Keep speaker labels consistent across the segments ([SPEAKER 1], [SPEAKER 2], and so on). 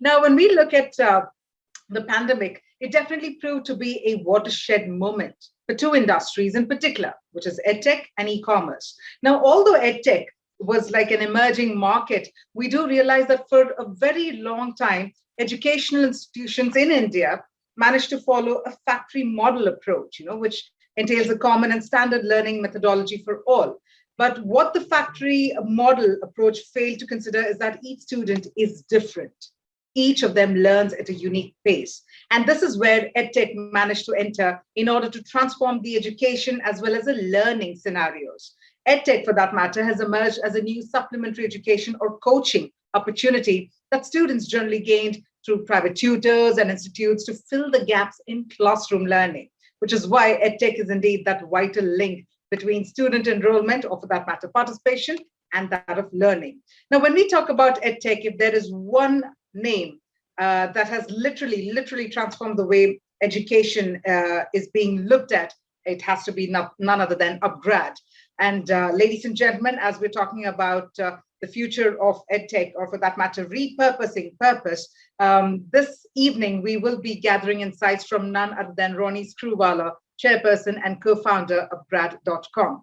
[SPEAKER 1] Now, when we look at the pandemic, it definitely proved to be a watershed moment for two industries in particular, which is EdTech and e-commerce. Now, although EdTech was like an emerging market, we do realize that for a very long time, educational institutions in India managed to follow a factory model approach, which entails a common and standard learning methodology for all. But what the factory model approach failed to consider is that each student is different. Each of them learns at a unique pace. And this is where EdTech managed to enter in order to transform the education as well as the learning scenarios. EdTech, for that matter, has emerged as a new supplementary education or coaching opportunity that students generally gained through private tutors and institutes to fill the gaps in classroom learning, which is why EdTech is indeed that vital link between student enrollment, or for that matter, participation, and that of learning. Now, when we talk about EdTech, if there is one name that has literally transformed the way education is being looked at, it has to be none other than Upgrad. And ladies and gentlemen, as we're talking about the future of EdTech, or for that matter, repurposing purpose, this evening we will be gathering insights from none other than Ronnie Screwvala, Chairperson and co-founder of Upgrad.com.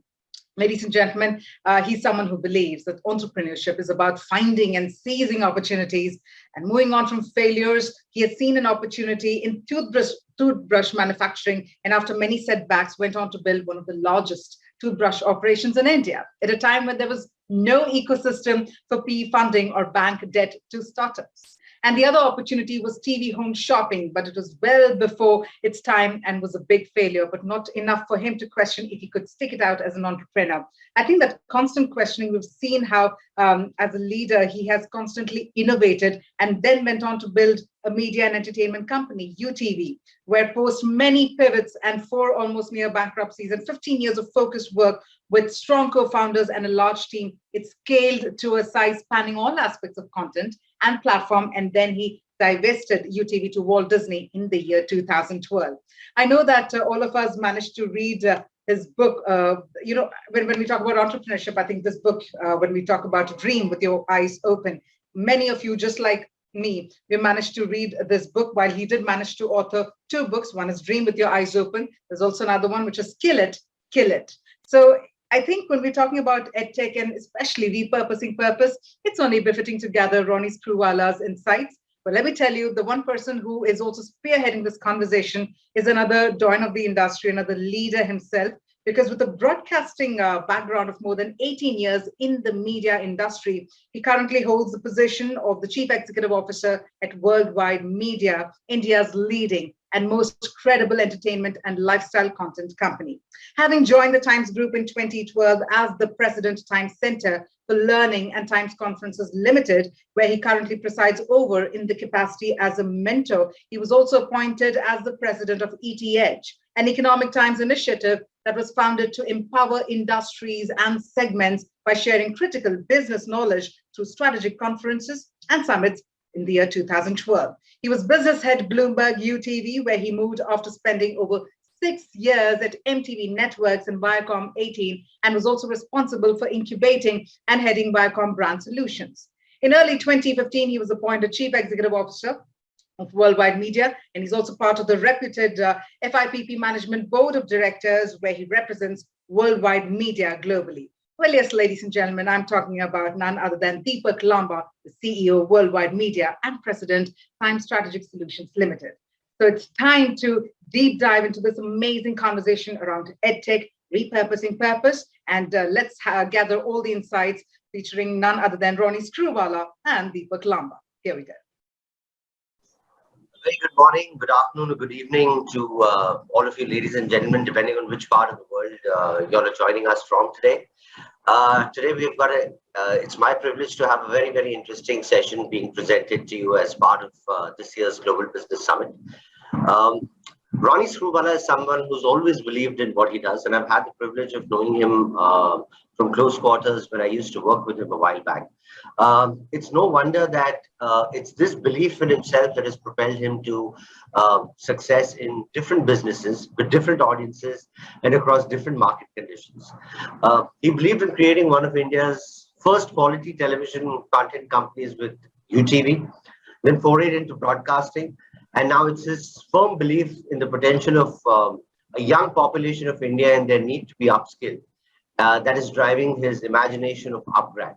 [SPEAKER 1] Ladies and gentlemen, he's someone who believes that entrepreneurship is about finding and seizing opportunities and moving on from failures. He has seen an opportunity in toothbrush manufacturing, and after many setbacks, went on to build one of the largest toothbrush operations in India at a time when there was no ecosystem for PE funding or bank debt to startups. And the other opportunity was TV home shopping, but it was well before its time and was a big failure, but not enough for him to question if he could stick it out as an entrepreneur. I think that constant questioning, we've seen how as a leader, he has constantly innovated and then went on to build a media and entertainment company, UTV, where post many pivots and 4 almost near bankruptcies and 15 years of focused work with strong co-founders and a large team, it scaled to a size spanning all aspects of content and platform, and then he divested UTV to Walt Disney in the year 2012. I know that all of us managed to read his book. When we talk about entrepreneurship, I think this book, when we talk about dream with your eyes open, many of you, just like me, we managed to read this book, while he did manage to author 2 books. One is Dream with Your Eyes Open. There's also another one, which is Kill It, Kill It. So I think when we're talking about EdTech and especially repurposing purpose, it's only befitting to gather Ronnie Screwvala's insights. But let me tell you, the one person who is also spearheading this conversation is another doyen of the industry, another leader himself, because with a broadcasting background of more than 18 years in the media industry, he currently holds the position of the Chief Executive Officer at Worldwide Media, India's leading and most credible entertainment and lifestyle content company. Having joined the Times Group in 2012 as the President, Times Center for Learning and Times Conferences Limited, where he currently presides over in the capacity as a mentor, he was also appointed as the President of EdTech, an Economic Times initiative that was founded to empower industries and segments by sharing critical business knowledge through strategic conferences and summits in the year 2012. He was business head Bloomberg UTV, where he moved after spending over 6 years at MTV Networks and Viacom 18, and was also responsible for incubating and heading Viacom Brand Solutions. In early 2015, he was appointed Chief Executive Officer of Worldwide Media, and he's also part of the reputed FIPP Management Board of Directors, where he represents Worldwide Media globally. Well, yes, ladies and gentlemen, I'm talking about none other than Deepak Lamba, the CEO of Worldwide Media and President, Time Strategic Solutions Limited. So it's time to deep dive into this amazing conversation around EdTech, repurposing purpose, and let's gather all the insights featuring none other than Ronnie Screwvala and Deepak Lamba. Here we go.
[SPEAKER 2] Very good morning, good afternoon, or good evening to all of you ladies and gentlemen, depending on which part of the world you're joining us from today. Today we've got it's my privilege to have a very, very interesting session being presented to you as part of this year's Global Business Summit. Ronnie Screwvala is someone who's always believed in what he does, and I've had the privilege of knowing him from close quarters when I used to work with him a while back. It's no wonder that it's this belief in himself that has propelled him to success in different businesses with different audiences and across different market conditions. He believed in creating one of India's first quality television content companies with UTV. then forayed into broadcasting, and now it's his firm belief in the potential of a young population of India and their need to be upskilled that is driving his imagination of upgrad.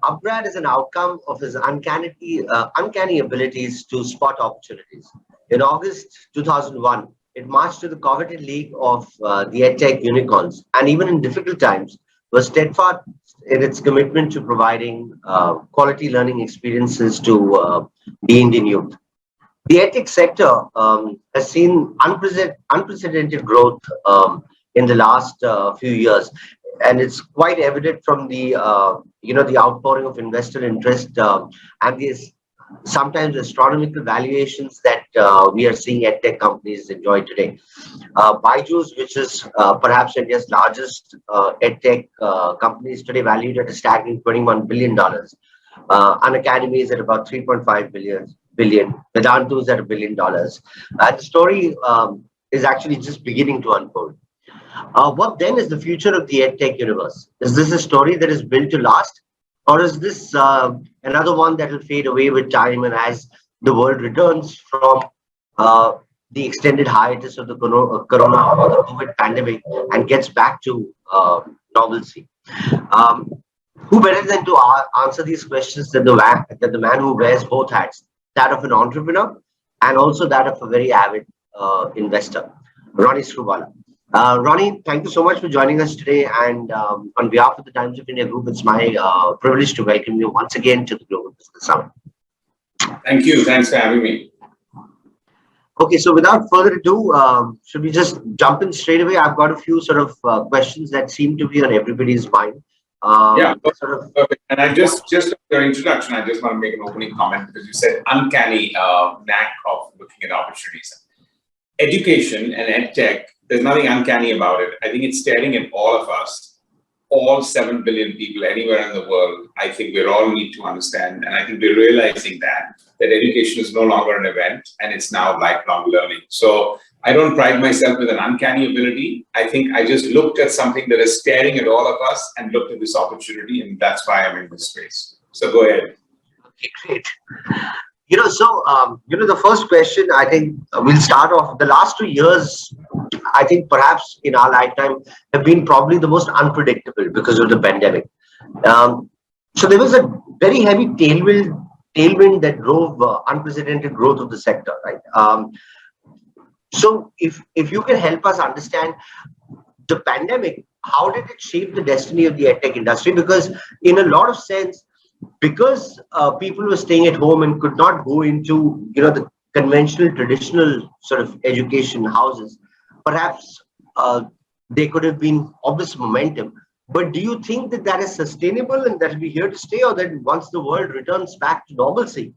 [SPEAKER 2] Upgrad is an outcome of his uncanny abilities to spot opportunities. In August 2001, it marched to the coveted league of the EdTech unicorns, and even in difficult times, was steadfast in its commitment to providing quality learning experiences to the Indian youth. The EdTech sector has seen unprecedented growth in the last few years, and it's quite evident from the the outpouring of investor interest and these sometimes astronomical valuations that we are seeing EdTech companies enjoy today. Byju's, which is perhaps India's largest EdTech company, is today valued at a staggering $21 billion. Unacademy is at about 3.5 billion. Vedantu is at $1 billion. And the story is actually just beginning to unfold. What then is the future of the EdTech universe? Is this a story that is built to last? Or is this another one that will fade away with time and as the world returns from the extended hiatus of the corona or the COVID pandemic and gets back to normalcy? Who better than to answer these questions than the man who wears both hats, that of an entrepreneur and also that of a very avid investor, Ronnie Screwvala. Ronnie, thank you so much for joining us today. And on behalf of the Times of India Group, it's my privilege to welcome you once again to the Global Business Summit.
[SPEAKER 3] Thank you. Thanks for having me.
[SPEAKER 2] Okay, so without further ado, should we just jump in straight away? I've got a few sort of questions that seem to be on everybody's mind.
[SPEAKER 3] Yeah, perfect. And I just your introduction, I just want to make an opening comment because you said uncanny knack of looking at opportunities. Education and EdTech, there's nothing uncanny about it. I think it's staring at all of us, all 7 billion people anywhere in the world. I think we all need to understand, and I think we're realizing that education is no longer an event and it's now lifelong learning. So I don't pride myself with an uncanny ability. I think I just looked at something that is staring at all of us and looked at this opportunity, and that's why I'm in this space. So go ahead.
[SPEAKER 2] Okay, great. The first question, I think we'll start off. The last 2 years, I think perhaps in our lifetime, have been probably the most unpredictable because of the pandemic. So there was a very heavy tailwind that drove unprecedented growth of the sector, right? So if you can help us understand the pandemic, how did it shape the destiny of the EdTech industry? Because in a lot of sense, because people were staying at home and could not go into the conventional, traditional sort of education houses, perhaps there could have been obvious momentum. But do you think that is sustainable and that will be here to stay, or that once the world returns back to normalcy,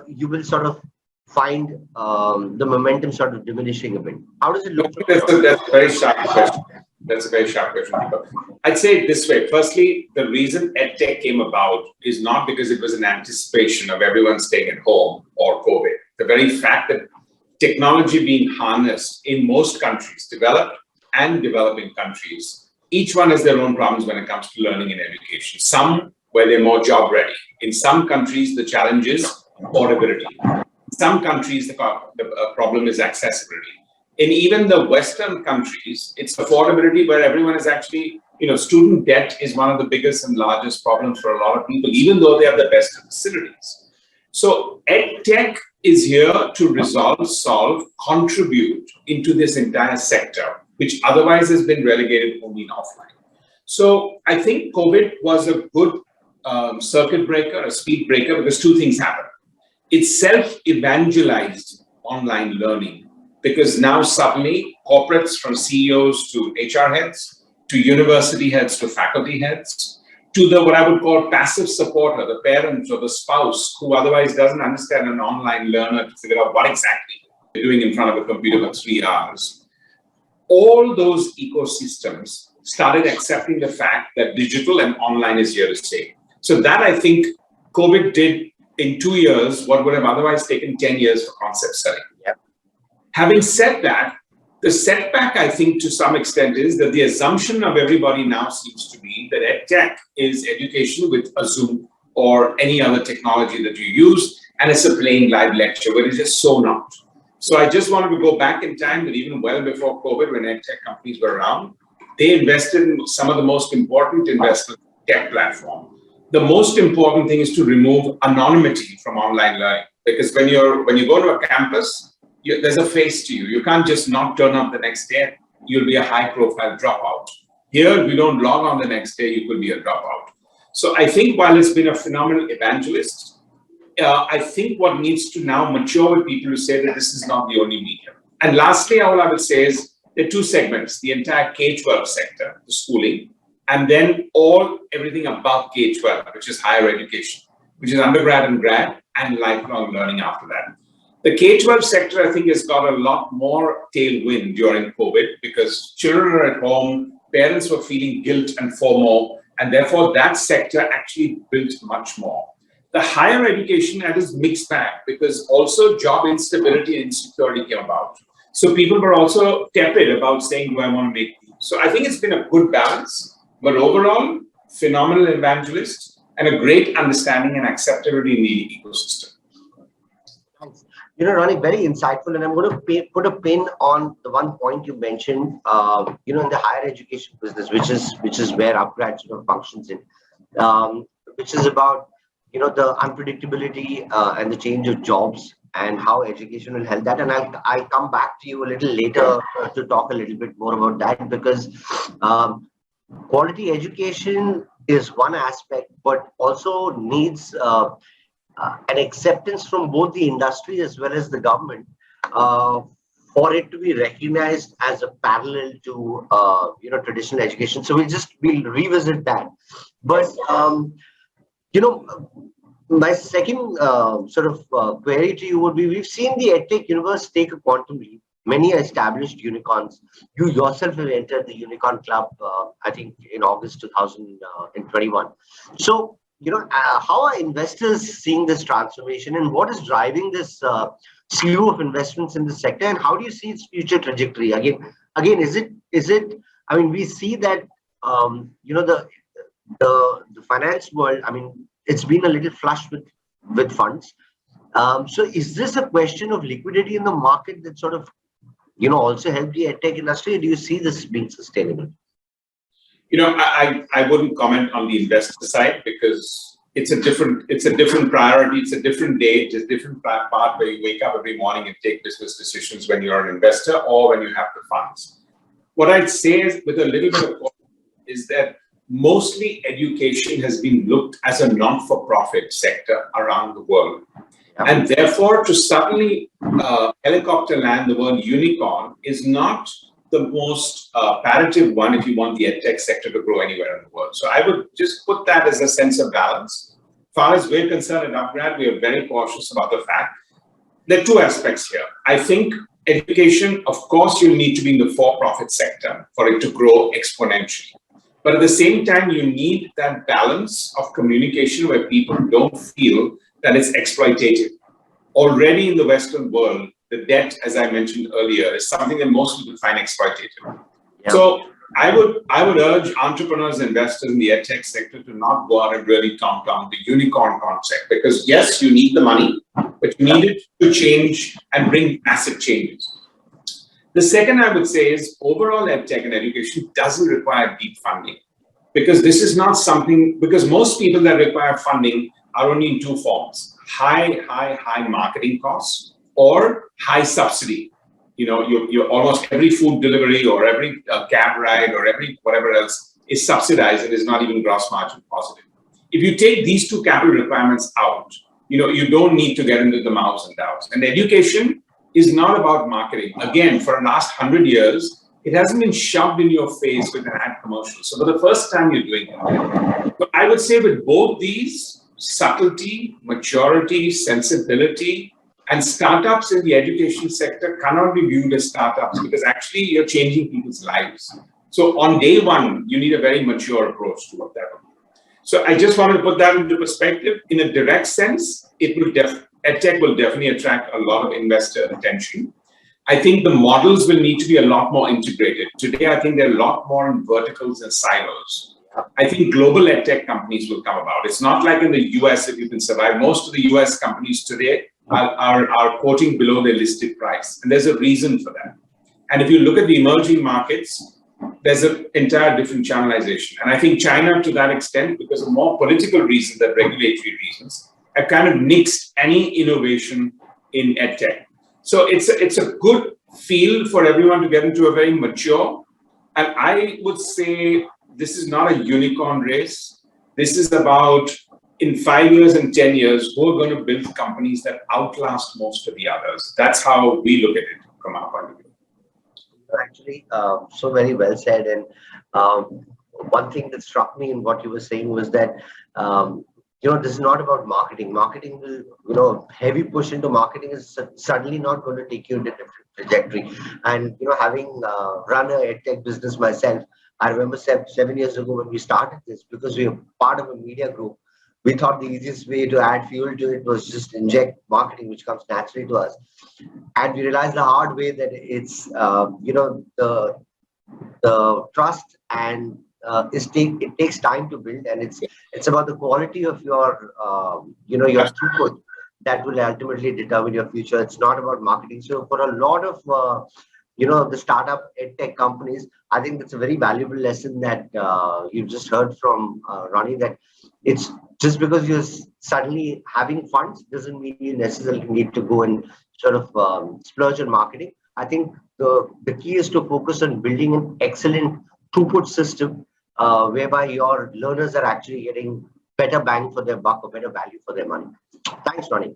[SPEAKER 2] you will sort of find the momentum sort of diminishing a bit? How does it look?
[SPEAKER 3] That's a very sharp question. That's a very sharp question, Deepak. I'd say it this way. Firstly, the reason EdTech came about is not because it was an anticipation of everyone staying at home or COVID. The very fact that technology being harnessed in most countries, developed and developing countries, each one has their own problems when it comes to learning and education. Some where they're more job ready. In some countries, the challenge is affordability. In some countries, the problem is accessibility. In even the Western countries, it's affordability where everyone is actually, student debt is one of the biggest and largest problems for a lot of people, even though they have the best facilities. So EdTech is here to solve, contribute into this entire sector, which otherwise has been relegated only in offline. So I think COVID was a good circuit breaker, a speed breaker, because two things happened. It self-evangelized online learning, because now suddenly corporates, from CEOs to HR heads, to university heads, to faculty heads, to the what I would call passive supporter, the parent or the spouse who otherwise doesn't understand an online learner to figure out what exactly they're doing in front of a computer for 3 hours. All those ecosystems started accepting the fact that digital and online is here to stay. So that, I think, COVID did in 2 years what would have otherwise taken 10 years for concept selling.
[SPEAKER 2] Yep.
[SPEAKER 3] Having said that, the setback, I think, to some extent is that the assumption of everybody now seems to be that EdTech is education with a Zoom or any other technology that you use, and it's a plain live lecture, but it's just so not. So I just wanted to go back in time that even well before COVID, when EdTech companies were around, they invested in some of the most important investments in tech platform. The most important thing is to remove anonymity from online learning, because when you go to a campus, there's a face to you. You can't just not turn up the next day. You'll be a high-profile dropout. Here, we don't log on the next day. You could be a dropout. So I think while it's been a phenomenal evangelist, I think what needs to now mature with people who say that this is not the only medium. And lastly, all I would say is there are two segments: the entire K-12 sector, the schooling, and then everything above K-12, which is higher education, which is undergrad and grad, and lifelong learning after that. The K-12 sector, I think, has got a lot more tailwind during COVID because children are at home, parents were feeling guilt and FOMO, and therefore that sector actually built much more. The higher education, that is mixed bag because also job instability and insecurity came about. So people were also tepid about saying, do I want to make these? So I think it's been a good balance, but overall, phenomenal evangelist and a great understanding and acceptability in the ecosystem.
[SPEAKER 2] Thanks. Ronnie, very insightful, and I'm going to put a pin on the one point you mentioned, in the higher education business, which is where Upgrad sort of functions in, which is about, the unpredictability and the change of jobs and how education will help that. And I'll come back to you a little later to talk a little bit more about that, because quality education is one aspect, but also needs an acceptance from both the industry as well as the government for it to be recognized as a parallel to traditional education. So we'll revisit that. But my second query to you would be: we've seen the EdTech universe take a quantum leap. Many established unicorns. You yourself have entered the unicorn club, I think, in August 2021. So, how are investors seeing this transformation, and what is driving this slew of investments in the sector, and how do you see its future trajectory? Again, is it? I mean, we see that the finance world. I mean, it's been a little flush with funds. So, is this a question of liquidity in the market that sort of also help the EdTech industry? Or do you see this being sustainable?
[SPEAKER 3] I wouldn't comment on the investor side because it's a different priority. It's a different day. It's a different part where you wake up every morning and take business decisions when you're an investor or when you have the funds. What I'd say is, with a little bit of caution, is that mostly education has been looked as a non-for-profit sector around the world. And therefore, to suddenly helicopter land the word unicorn is not the most parative one if you want the EdTech sector to grow anywhere in the world. So I would just put that as a sense of balance. As far as we're concerned at Upgrad, we are very cautious about the fact there are two aspects here. I think education, of course, you need to be in the for-profit sector for it to grow exponentially. But at the same time, you need that balance of communication where people don't feel that it's exploitative. Already in the Western world, the debt, as I mentioned earlier, is something that most people find exploitative. Yeah. So I would urge entrepreneurs, investors in the EdTech sector to not go out and really tom-tom the unicorn concept, because yes, you need the money, but you need it to change and bring massive changes. The second I would say is overall EdTech and education doesn't require deep funding, because this is not something, because most people that require funding are only in two forms: high marketing costs or high subsidy. You're almost every food delivery or every cab ride or every whatever else is subsidized and is not even gross margin positive. If you take these two capital requirements out, you don't need to get into the mouths and doubts. And education is not about marketing. Again, for the last 100 years, it hasn't been shoved in your face with an ad commercial. So for the first time, you're doing it. But I would say with both these, subtlety, maturity, sensibility, and startups in the education sector cannot be viewed as startups because actually you're changing people's lives. So on day one, you need a very mature approach to what that will be. So I just wanted to put that into perspective. In a direct sense, EdTech will definitely attract a lot of investor attention. I think the models will need to be a lot more integrated. Today, I think there are a lot more in verticals and silos. I think global EdTech companies will come about. It's not like in the US, if you can survive. Most of the US companies today are quoting below their listed price. And there's a reason for that. And if you look at the emerging markets, there's an entire different channelization. And I think China, to that extent, because of more political reasons than regulatory reasons, have kind of nixed any innovation in EdTech. So it's a good field for everyone to get into a very mature. And I would say this is not a unicorn race. This is about, in 5 years and 10 years, who are going to build companies that outlast most of the others. That's how we look at it from our point of view.
[SPEAKER 2] Actually, so very well said. And one thing that struck me in what you were saying was that, this is not about marketing. Marketing will, heavy push into marketing is suddenly not going to take you in a different trajectory. And, having run a EdTech business myself, I remember 7 years ago when we started this, because we were part of a media group, we thought the easiest way to add fuel to it was just inject marketing, which comes naturally to us. And we realized the hard way that it's, the trust and it takes time to build, and it's about the quality of your, your throughput that will ultimately determine your future. It's not about marketing. So for a lot of, the startup EdTech companies, I think that's a very valuable lesson that you've just heard from Ronnie, that it's just because you're suddenly having funds doesn't mean you necessarily need to go and sort of splurge on marketing. I think the key is to focus on building an excellent throughput system whereby your learners are actually getting better bang for their buck or better value for their money. Thanks, Ronnie.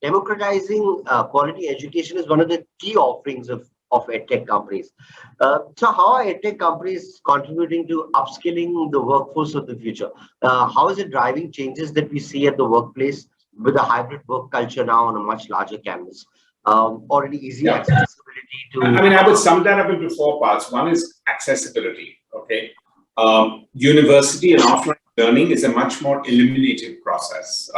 [SPEAKER 2] Democratizing quality education is one of the key offerings of EdTech companies. So how are EdTech companies contributing to upskilling the workforce of the future? How is it driving changes that we see at the workplace with a hybrid work culture now on a much larger canvas? Already easy accessibility to...
[SPEAKER 3] I would sum that up into 4 parts. One is accessibility, okay? University and offline learning is a much more eliminative process.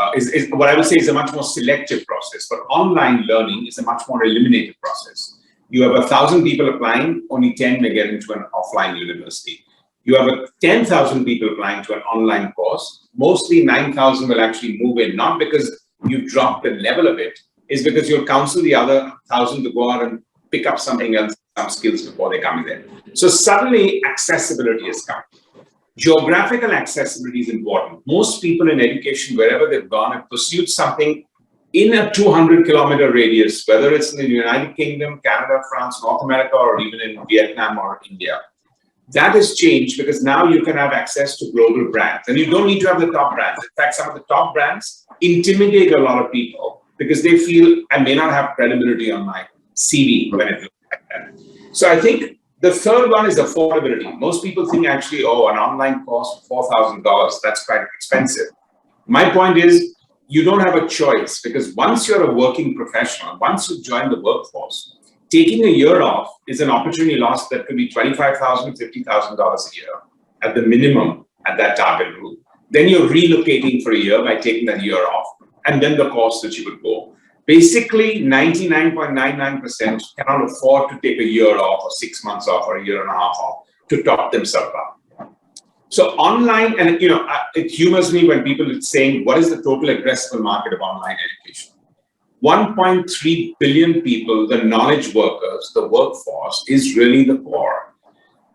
[SPEAKER 3] What I would say is a much more selective process, but online learning is a much more eliminative process. You have 1,000 people applying, only 10 may get into an offline university. You have 10,000 people applying to an online course. Mostly 9,000 will actually move in, not because you've dropped the level of it, it's because you'll counsel the other 1,000 to go out and pick up something else, some skills before they come in there. So suddenly accessibility has come. Geographical accessibility is important. Most people in education, wherever they've gone, have pursued something in a 200-kilometer radius, whether it's in the United Kingdom, Canada, France, North America, or even in Vietnam or India. That has changed because now you can have access to global brands, and you don't need to have the top brands. In fact, some of the top brands intimidate a lot of people because they feel I may not have credibility on my CV when it looks like that. So I think the third one is affordability. Most people think actually, an online course for $4,000, that's quite expensive. My point is, you don't have a choice, because once you're a working professional, once you join the workforce, taking a year off is an opportunity lost that could be $25,000, $50,000 a year at the minimum at that target group. Then you're relocating for a year by taking that year off, and then the cost that you would go. Basically, 99.99% cannot afford to take a year off or 6 months off or a year and a half off to top themselves up. So online, and it humors me when people are saying, what is the total addressable market of online education? 1.3 billion people, the knowledge workers, the workforce, is really the core.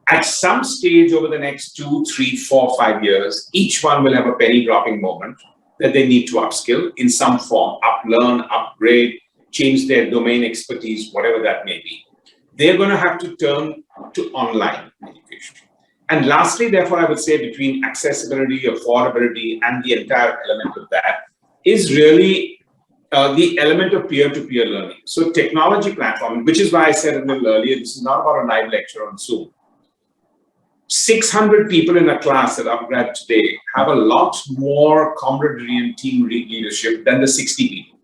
[SPEAKER 3] At some stage over the next 2, 3, 4, 5 years, each one will have a penny dropping moment that they need to upskill in some form, uplearn, upgrade, change their domain expertise, whatever that may be. They're going to have to turn to online education. And lastly, therefore, I would say between accessibility, affordability, and the entire element of that is really the element of peer-to-peer learning. So technology platform, which is why I said a little earlier, this is not about a live lecture on Zoom. 600 people in a class at Upgrad today have a lot more camaraderie and team leadership than the 60 people.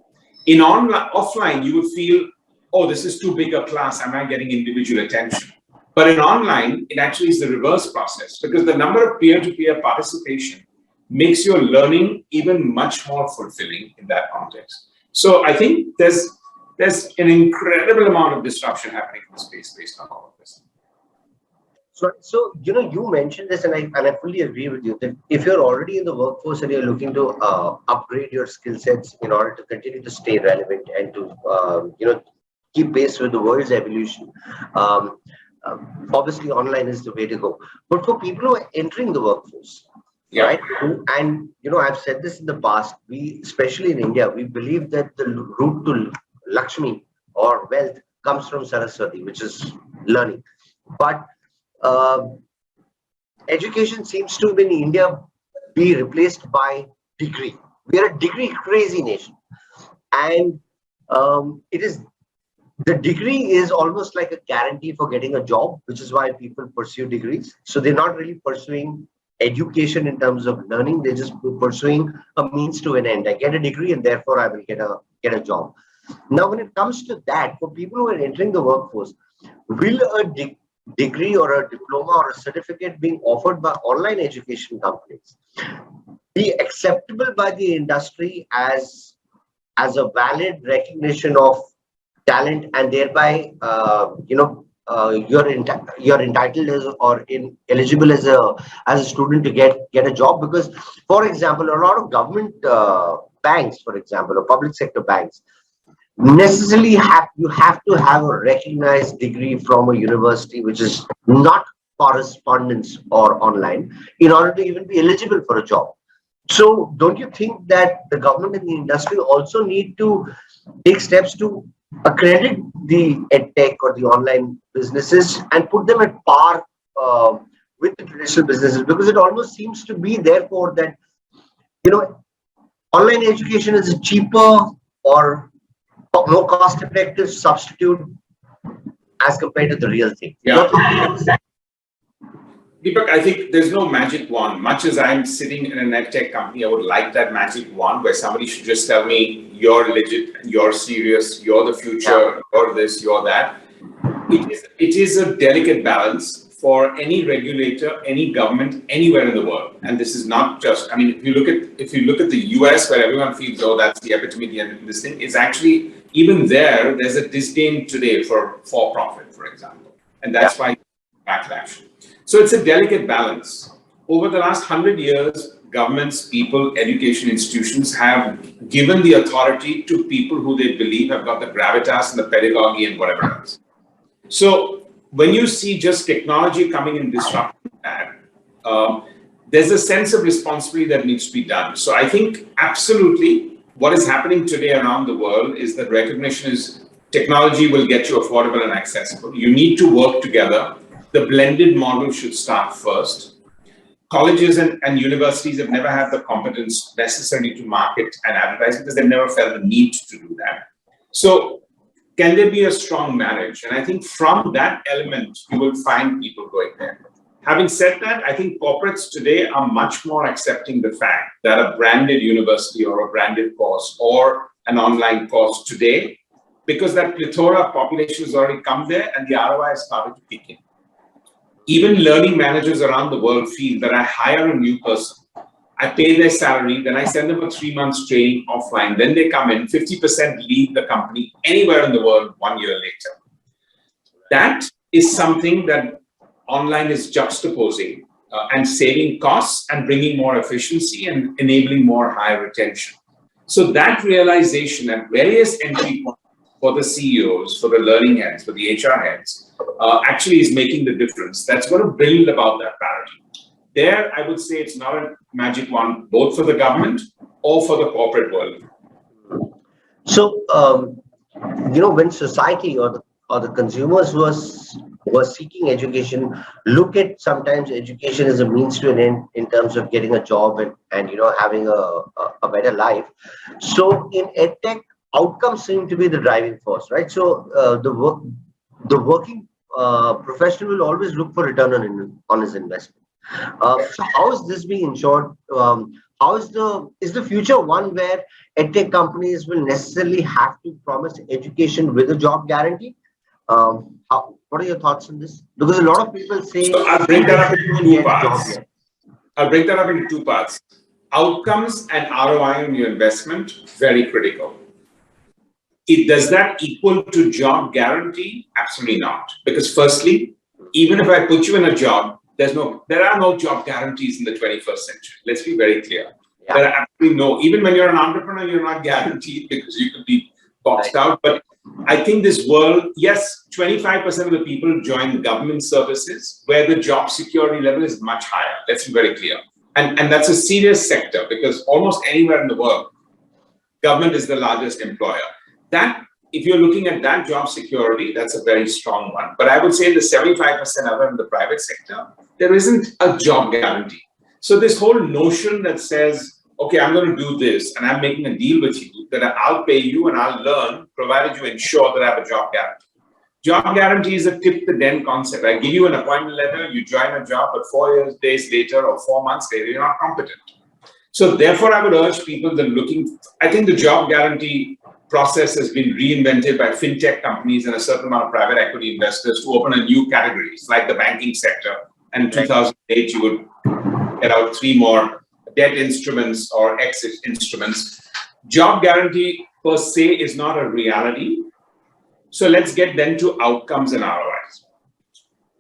[SPEAKER 3] In offline, you would feel, oh, this is too big a class, am I getting individual attention? But in online, it actually is the reverse process, because the number of peer-to-peer participation makes your learning even much more fulfilling in that context. So I think there's an incredible amount of disruption happening in the space based on all of this.
[SPEAKER 2] So you mentioned this, and I fully agree with you that if you're already in the workforce and you're looking to upgrade your skill sets in order to continue to stay relevant and to keep pace with the world's evolution, um, obviously online is the way to go. But for people who are entering the workforce, right? And I've said this in the past. We, especially in India, we believe that the route to Lakshmi or wealth comes from Saraswati, which is learning. But education seems to in India be replaced by degree. We are a degree crazy nation, and it is the degree is almost like a guarantee for getting a job, which is why people pursue degrees. So they're not really pursuing education in terms of learning; they're just pursuing a means to an end. I get a degree, and therefore I will get a job. Now, when it comes to that, for people who are entering the workforce, will a degree or a diploma or a certificate being offered by online education companies be acceptable by the industry as a valid recognition of talent, and thereby you're entitled eligible as a student to get a job? Because, for example, a lot of government banks, for example, or public sector banks, necessarily have to have a recognized degree from a university which is not correspondence or online in order to even be eligible for a job. So don't you think that the government and the industry also need to take steps to accredit the EdTech or the online businesses and put them at par with the traditional businesses? Because it almost seems to be therefore that online education is a cheaper or more cost-effective substitute as compared to the real thing.
[SPEAKER 3] Yeah. Deepak, I think there's no magic wand. Much as I'm sitting in an EdTech company, I would like that magic wand where somebody should just tell me, you're legit, you're serious, you're the future, you're this, you're that. It is a delicate balance for any regulator, any government, anywhere in the world. And this is not just, I mean, if you look at the US, where everyone feels, oh, that's the epitome of this thing, it's actually, even there's a disdain today for profit, for example. And that's why backlash. So it's a delicate balance. Over the last 100 years, governments, people, education institutions have given the authority to people who they believe have got the gravitas and the pedagogy and whatever else. So when you see just technology coming and disrupting that, there's a sense of responsibility that needs to be done. So I think absolutely what is happening today around the world is that recognition is technology will get you affordable and accessible. You need to work together. The blended model should start first. Colleges and universities have never had the competence necessarily to market and advertise because they've never felt the need to do that. So can there be a strong marriage? And I think from that element, you will find people going there. Having said that, I think corporates today are much more accepting the fact that a branded university or a branded course or an online course today, because that plethora of population has already come there and the ROI has started to kick in. Even learning managers around the world feel that I hire a new person, I pay their salary, then I send them a 3 months training offline, then they come in, 50% leave the company anywhere in the world 1 year later. That is something that online is juxtaposing and saving costs and bringing more efficiency and enabling more high retention. So that realization at various entry points for the CEOs, for the learning heads, for the HR heads, actually is making the difference. That's going to build about that parity. There, I would say it's not a magic wand, both for the government or for the corporate world.
[SPEAKER 2] So, when society or the consumers who are seeking education look at sometimes education as a means to an end in terms of getting a job and having a better life. So in EdTech, outcomes seem to be the driving force, right? So the working professional will always look for return on his investment. So how is this being ensured? How is the future one where EdTech companies will necessarily have to promise education with a job guarantee? What are your thoughts on this? Because a lot of people say,
[SPEAKER 3] so I'll break that up into two parts. I'll break that up into two parts. Outcomes and ROI on your investment, very critical. Does that equal to job guarantee? Absolutely not. Because firstly, even if I put you in a job, there are no job guarantees in the 21st century. Let's be very clear. Yeah. There are absolutely no, even when you're an entrepreneur, you're not guaranteed because you could be boxed out. But I think this world, yes, 25% of the people join government services where the job security level is much higher. Let's be very clear. And that's a serious sector because almost anywhere in the world, government is the largest employer. That, if you're looking at that job security, that's a very strong one. But I would say the 75% other in the private sector, there isn't a job guarantee. So this whole notion that says, okay, I'm going to do this and I'm making a deal with you that I'll pay you and I'll learn, provided you ensure that I have a job guarantee. Job guarantee is a tip the den concept. I give you an appointment letter, you join a job, but 4 days later or 4 months later, you're not competent. So therefore, I would urge people that I think the job guarantee process has been reinvented by fintech companies and a certain amount of private equity investors to open a new categories like the banking sector. And in 2008, you would get out 3 more debt instruments or exit instruments. Job guarantee per se is not a reality. So let's get then to outcomes and ROIs.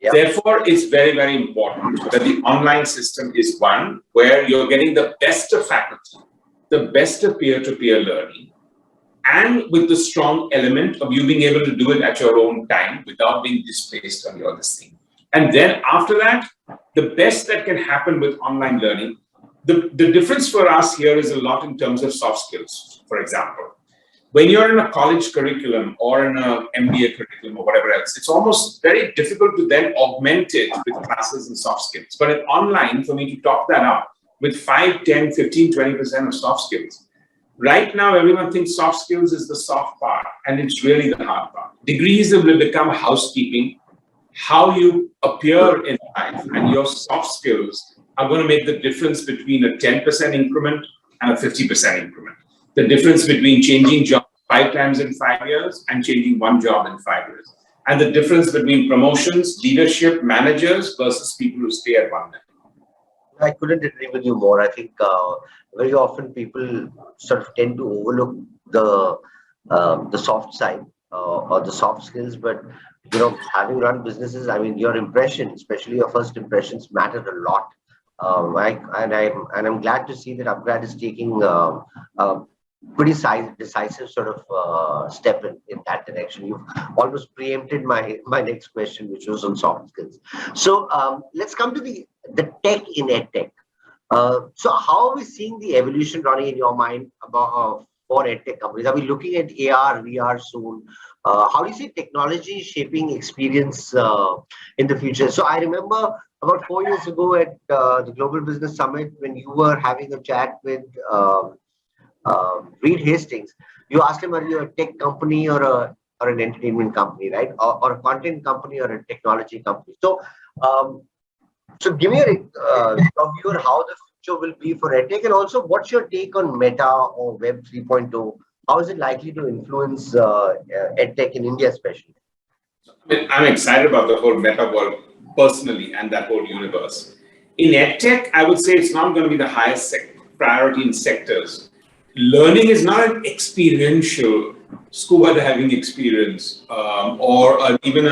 [SPEAKER 3] Yep. Therefore, it's very, very important that the online system is one where you're getting the best of faculty, the best of peer-to-peer learning, and with the strong element of you being able to do it at your own time without being displaced on your thing. And then after that, the best that can happen with online learning, the difference for us here is a lot in terms of soft skills, for example. When you're in a college curriculum or in an MBA curriculum or whatever else, it's almost very difficult to then augment it with classes and soft skills. But in online, for me to top that up with 5, 10, 15, 20% of soft skills. Right now, everyone thinks soft skills is the soft part, and it's really the hard part. Degrees will become housekeeping, how you appear in life, and your soft skills are going to make the difference between a 10% increment and a 50% increment. The difference between changing jobs 5 times in 5 years and changing 1 job in 5 years. And the difference between promotions, leadership, managers versus people who stay at one level.
[SPEAKER 2] I couldn't agree with you more. I think very often people sort of tend to overlook the soft side or the soft skills, but you know, having run businesses, I mean, your impression, especially your first impressions, matter a lot. I'm glad to see that Upgrad is taking pretty decisive sort of step in that direction. You've almost preempted my next question, which was on soft skills. So let's come to the tech in EdTech. So how are we seeing the evolution, Ronnie, in your mind about for EdTech companies? Are we looking at AR, VR soon? How do you see technology shaping experience in the future? So I remember about 4 years ago at the Global Business Summit, when you were having a chat with Reed Hastings, you asked him, are you a tech company or an entertainment company, right? Or a content company or a technology company? So, so give me a view on how the future will be for EdTech, and also what's your take on Meta or Web 3.0? How is it likely to influence EdTech in India, especially?
[SPEAKER 3] I'm excited about the whole Meta world personally and that whole universe. In EdTech, I would say it's not going to be the highest priority in sectors. Learning is not an experiential scuba diving experience even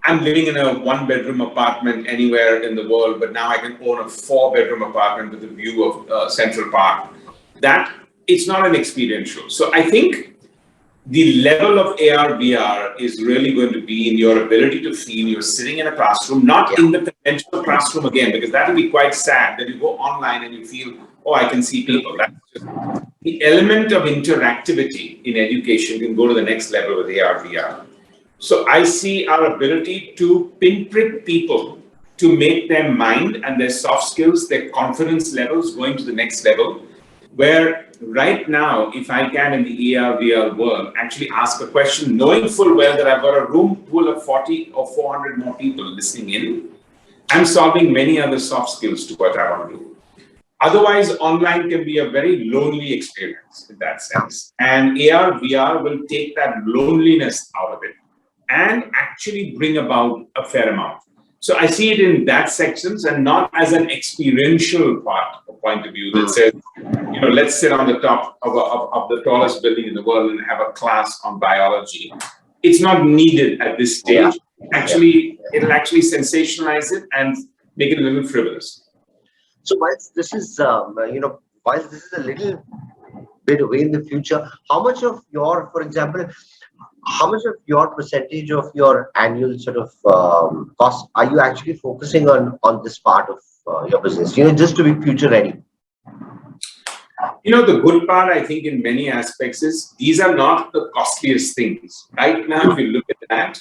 [SPEAKER 3] I'm living in a 1-bedroom apartment anywhere in the world, but now I can own a 4-bedroom apartment with a view of Central Park. That it's not an experiential. So I think the level of AR, VR is really going to be in your ability to feel you're sitting in a classroom, not in the conventional classroom again, because that will be quite sad that you go online and you feel, oh, I can see people. That's just, the element of interactivity in education can go to the next level with AR, VR. So I see our ability to pinprick people to make their mind and their soft skills, their confidence levels going to the next level, where right now, if I can in the AR, VR world, actually ask a question, knowing full well that I've got a room full of 40 or 400 more people listening in, I'm solving many other soft skills to what I want to do. Otherwise, online can be a very lonely experience in that sense. And AR, VR will take that loneliness out of it and actually bring about a fair amount. So I see it in that sections and not as an experiential point of view that says, you know, let's sit on the top of the tallest building in the world and have a class on biology. It's not needed at this stage. it'll actually sensationalize it and make it a little frivolous.
[SPEAKER 2] So whilst this is, whilst this is a little bit away in the future, how much of your, for example, how much of your percentage of your annual sort of cost are you actually focusing on this part of your business? Just to be future ready.
[SPEAKER 3] The good part, I think, in many aspects is these are not the costliest things. Right now, if you look at that,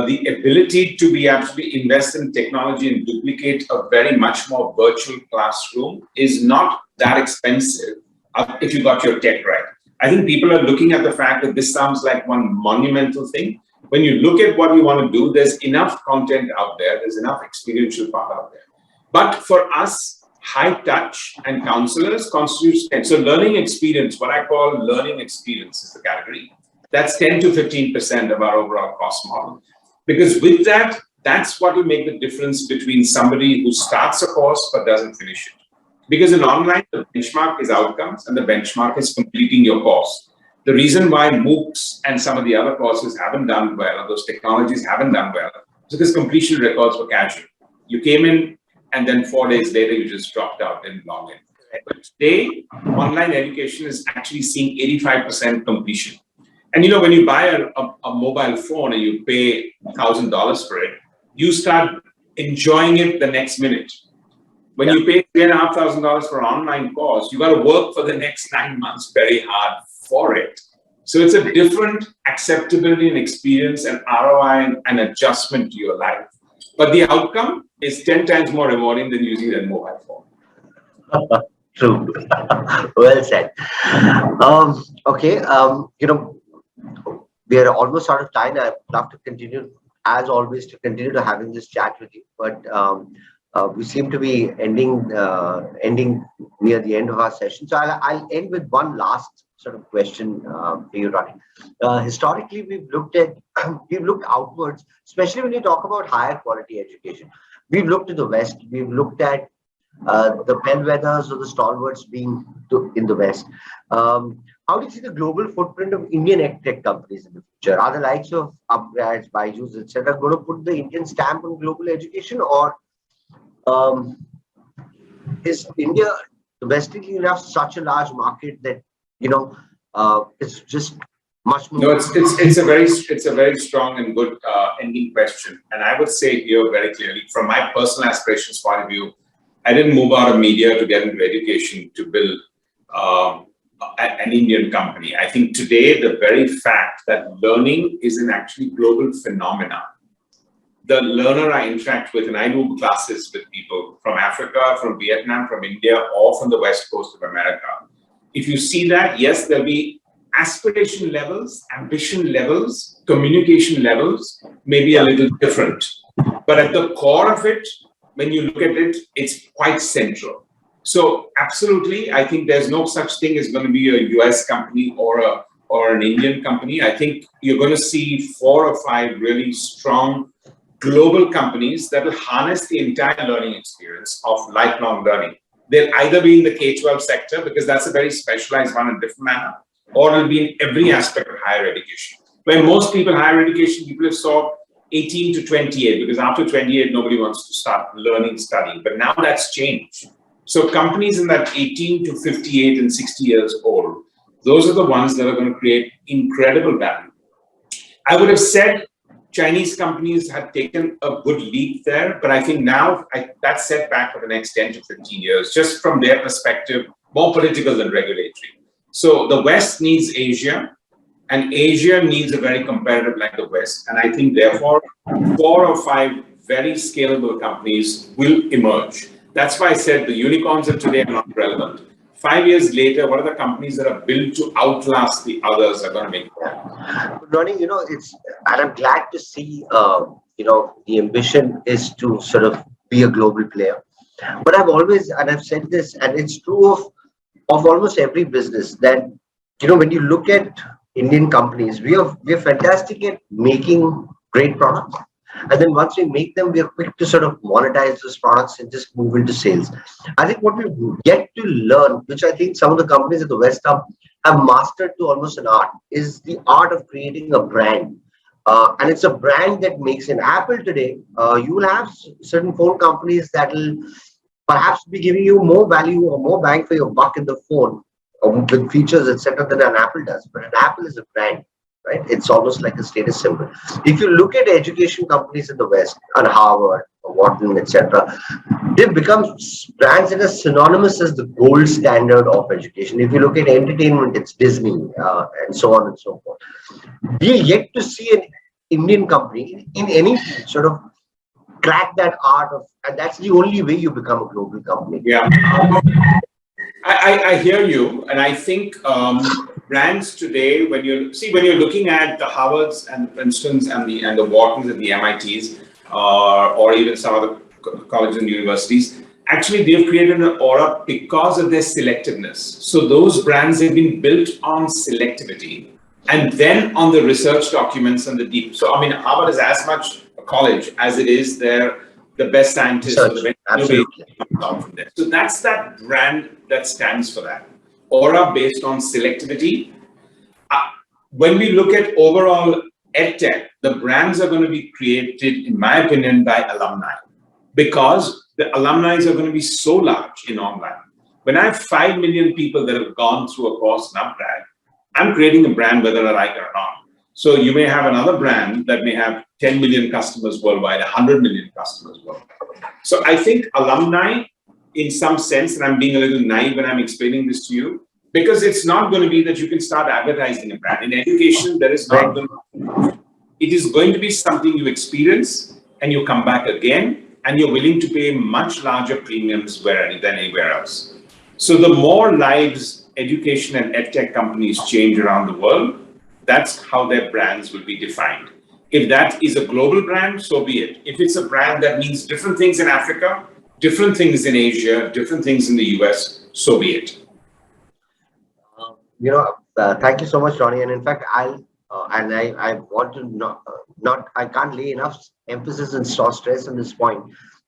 [SPEAKER 3] the ability to be actually invest in technology and duplicate a very much more virtual classroom is not that expensive if you got your tech right. I think people are looking at the fact that this sounds like one monumental thing. When you look at what we want to do, there's enough content out there, there's enough experiential part out there. But for us, high touch and counselors constitutes 10. So learning experience, what I call learning experience is the category. That's 10 to 15% of our overall cost model. Because with that, that's what will make the difference between somebody who starts a course but doesn't finish it. Because in online, the benchmark is outcomes and the benchmark is completing your course. The reason why MOOCs and some of the other courses haven't done well, or those technologies haven't done well, is because completion records were casual. You came in and then 4 days later, you just dropped out and log in. But today, online education is actually seeing 85% completion. And when you buy a mobile phone and you pay $1,000 for it, you start enjoying it the next minute. When you pay $3,500 for an online course, you got to work for the next 9 months very hard for it. So it's a different acceptability and experience and ROI and adjustment to your life. But the outcome is 10 times more rewarding than using a mobile phone.
[SPEAKER 2] True. Well said. Okay. We are almost out of time. I'd love to continue, as always, to continue to having this chat with you. But we seem to be ending near the end of our session. So I'll end with one last sort of question for you, Ronnie. Historically, we've looked outwards, especially when you talk about higher quality education. We've looked to the West. We've looked at the bellwethers or the stalwarts being in the West. How do you see the global footprint of Indian EdTech companies in the future? Are the likes of Upgrades, Byju's, etc., going to put the Indian stamp on global education, or is India domestically enough such a large market that it's just much more?
[SPEAKER 3] No, it's a very strong and good ending question, and I would say here very clearly, from my personal aspirations point of view, I didn't move out of media to get into education to build an Indian company. I think today the very fact that learning is an actually global phenomenon. The learner I interact with, and I do classes with people from Africa, from Vietnam, from India, or from the West Coast of America. If you see that, yes, there'll be aspiration levels, ambition levels, communication levels may be a little different. But at the core of it, when you look at it, it's quite central. So absolutely, I think there's no such thing as going to be a US company or an Indian company. I think you're going to see 4 or 5 really strong global companies that will harness the entire learning experience of lifelong learning. They'll either be in the K-12 sector, because that's a very specialized one in a different manner, or it'll be in every aspect of higher education. Where most people, higher education, people have saw 18 to 28, because after 28, nobody wants to start learning, studying. But now that's changed. So companies in that 18 to 58 and 60 years old, those are the ones that are going to create incredible value. I would have said Chinese companies had taken a good leap there, but I think now that's set back for the next 10 to 15 years, just from their perspective, more political than regulatory. So the West needs Asia, and Asia needs a very competitive like the West. And I think therefore 4 or 5 very scalable companies will emerge. That's why I said the unicorns of today are not relevant. 5 years later, what are the companies that are built to outlast the others are going to make it happen?
[SPEAKER 2] Ronnie, and I'm glad to see, the ambition is to sort of be a global player. But I've said this, and it's true of almost every business, that, when you look at Indian companies, we're fantastic at making great products. And then once we make them, we are quick to sort of monetize those products and just move into sales. I think what we've yet to learn, which I think some of the companies at the West have mastered to almost an art, is the art of creating a brand. And it's a brand that makes an Apple today. You will have certain phone companies that will perhaps be giving you more value or more bang for your buck in the phone with features, etc., than an Apple does. But an Apple is a brand, right? It's almost like a status symbol. If you look at education companies in the West, and Harvard, or Wharton, etc., they've become brands that are synonymous as the gold standard of education. If you look at entertainment, it's Disney, and so on and so forth. We're yet to see an Indian company in any sort of crack that art of, and that's the only way you become a global company.
[SPEAKER 3] Yeah. I hear you, and I think brands today, when you're looking at the Harvards and the Princetons and the Whartons and the MITs, or even some other colleges and universities, actually they've created an aura because of their selectiveness. So those brands have been built on selectivity, and then on the research documents and the deep. So I mean, Harvard is as much a college as it is the best scientists.
[SPEAKER 2] Absolutely.
[SPEAKER 3] From there. So that's that brand that stands for that. Aura based on selectivity. When we look at overall EdTech, the brands are going to be created, in my opinion, by alumni, because the alumni are going to be so large in online. When I have 5 million people that have gone through a course in Upgrad, I'm creating a brand whether I like it or not. So you may have another brand that may have 10 million customers worldwide, 100 million customers worldwide. So I think alumni, in some sense, and I'm being a little naive when I'm explaining this to you, because it's not going to be that you can start advertising a brand. In education, there is not going to, it is going to be something you experience and you come back again, and you're willing to pay much larger premiums than anywhere else. So the more lives education and EdTech companies change around the world, that's how their brands will be defined. If that is a global brand, so be it. If it's a brand that means different things in Africa, different things in Asia, different things in the US, so be it.
[SPEAKER 2] Thank you so much, Ronnie. And in fact, I want to I can't lay enough emphasis and stress on this point.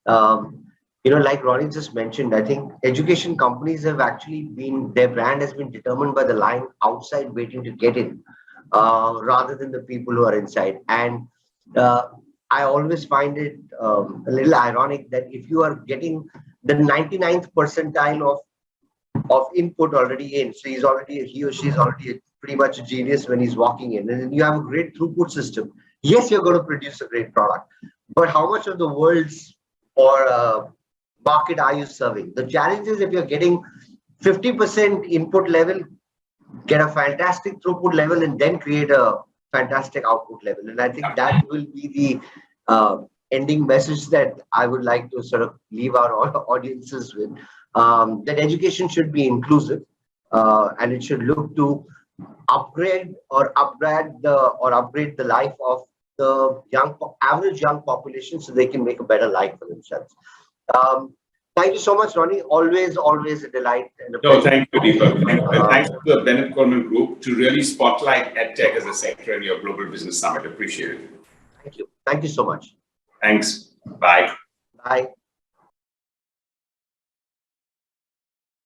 [SPEAKER 2] Like Ronnie just mentioned, I think education companies have actually their brand has been determined by the line outside waiting to get in, rather than the people who are inside. And I always find it a little ironic that if you are getting the 99th percentile of input already in, so he or she is already pretty much a genius when he's walking in, and then you have a great throughput system. Yes, you're going to produce a great product, but how much of the world's market are you serving? The challenge is, if you're getting 50% input level, get a fantastic throughput level, and then create a fantastic output level. And I think that will be the ending message that I would like to sort of leave our audiences with, that education should be inclusive, and it should look to upgrade the life of the average young population, so they can make a better life for themselves. Thank you so much, Ronnie. Always a delight. And
[SPEAKER 3] thank you, Deepak. Thanks to the Bennett Coleman Group to really spotlight EdTech as a sector in your Global Business Summit. Appreciate it.
[SPEAKER 2] Thank you. Thank you so much.
[SPEAKER 3] Thanks. Bye.
[SPEAKER 2] Bye.